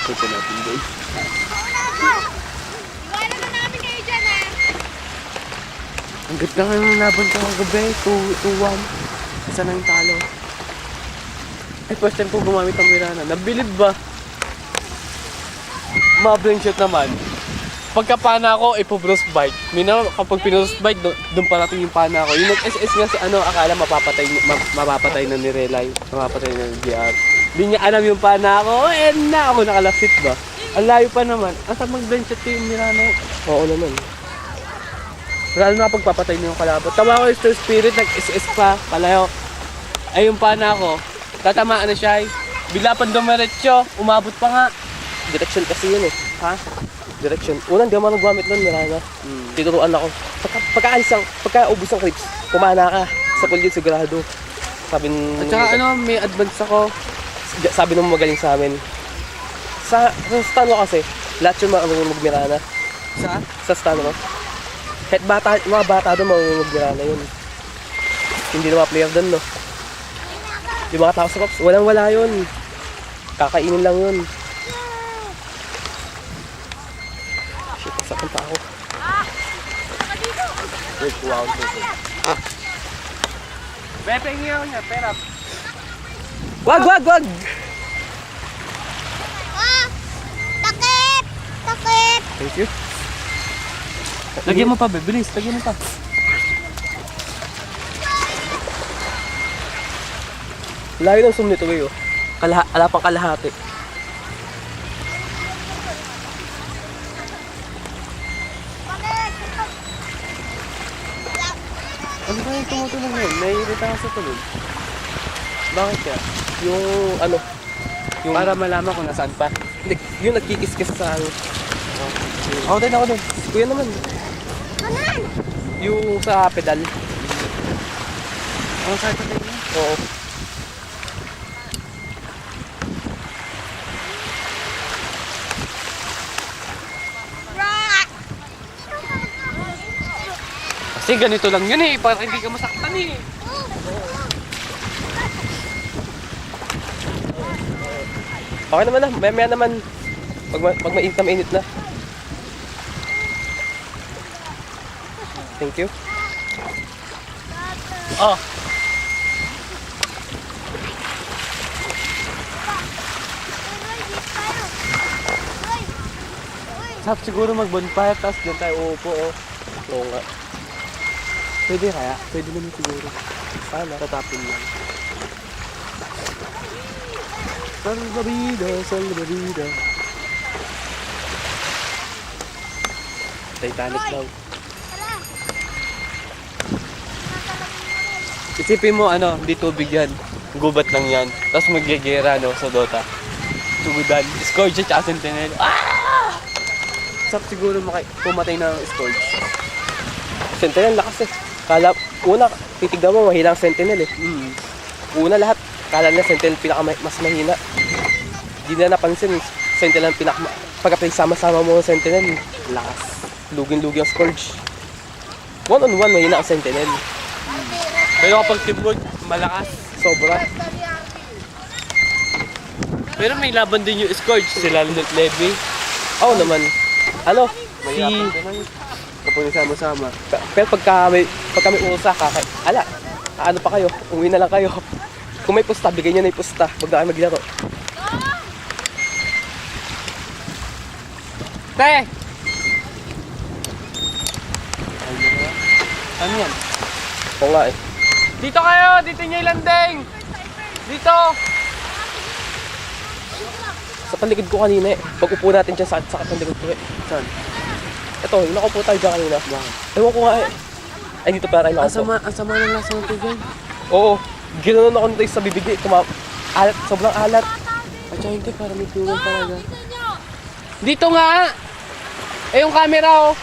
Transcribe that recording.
Punta natin doon. Iwanan na namin kayo dyan, ha? Ang ganda nga ng laban ko kagabi. 2-1. Isa na yung talo. Ay, first time ko gumamit ng Mirana. Nabilib ba? Mabling shot naman. Pagkapana ko, ipo-frostbite. Kapag pinrostbite, doon parating yung pana ko. Yung nag-SS nga si akala mapapatay na ni Relay. Mapapatay na ni GR. Hindi niya alam yung pana ko. Na ako nakalapit ba? Ang layo pa naman. Asa mag-blend shot yung Mirana? Oo naman. Lalo na pagpapatay niyo yung kalaban. Tawa ko yung Star Spirit, nag-SS pa, palayo. Ay yung pana ko, tatamaan na siya eh. Bigla pa dumiretso, umabot pa nga. Direction kasi yun eh. Ha? Direction. Unang di ako naggamit nun, Mirana. Tinuruan ako. Pagkaubos ng clips, kumana ka. Sa pool yun, sigurado. Sabi nung... At saka may advance ako. Sabi nung magaling sa amin. Sa stand ko kasi, lahat yun mag-Mirana. Sa stand ko. Kahit mga bata doon mag-Mirana yun. Hindi na mga player doon, no? Yung mga tao sa Cops, walang-wala yun. Kakainin lang yun. Shit, sakit pa ako. Wait, wow. Bebe, hingi ako niya, pera. Wag! Takip! Takip! Thank you. Lagyan mo pa, be. Bilis, lagyan mo pa. Layo ng zoom nito, eh, oh. Ala pang kalahati. Ano ba yung tumutulog ngayon? Naiirita ka sa tulog. Bakit kaya? Yung para malaman kung nasaan pa. Yung nagkikis-kis sa ano. Ako din. Kuya naman. Kanan! Yung sa pedal. Sa pedal niya? Oo. Kasi ganito lang yun eh, para hindi ka masaktan eh. Okay naman na, maya naman. Pag mainit na mainit na. Thank you. Oh. Sarap siguro mag-bonfire, tapos dyan tayo uupo, oh. Oo nga. Pwede kaya? Pwede naman siguro. Sana, tatapin lang. Salvavida. Titanic daw. Isipin mo, di tubig yan. Gubat lang yan. Tapos magyagera, sa Dota. Tugudan. Scourge at Sentinel. Sarap siguro pumatay ng Scourge. Sentinel, lakas eh. Una, titignan mo, mahilang Sentinel eh. Una lahat, kala na Sentinel mas mahina. Di na napansin, Sentinel ang pagka sama-sama mo ng Sentinel, lakas. Lugin-lugi ang Scourge. 1-on-1, mahina ang Sentinel. Pero kapag teamwork, malakas. Sobra. Pero may laban din yung Scourge, sila Levy. Oo naman. Kapag sama-sama. Pero pagka may usa, ano pa kayo? Uwi na lang kayo. Kung may pusta, bigay nyo na yung pusta. Huwag na kayo maglaro. Te! Ano yan? Oo nga eh. Dito kayo! Dito nyo ilandeng! Dito! Sa paligid ko kanina eh. Pag upo natin dyan sa paligid ko eh. Saan? Ito, yung nakaupo tayo dyan kanina. Ewan ko nga eh. Ay, dito para kayo nakaupo. Ang sama ng lasa ng tubig. Oo. Ginanon ako nito sa bibig eh. Alat, sobrang alat. At saka hindi, para may tuwan talaga. Dito nga! Eh, yung camera oh.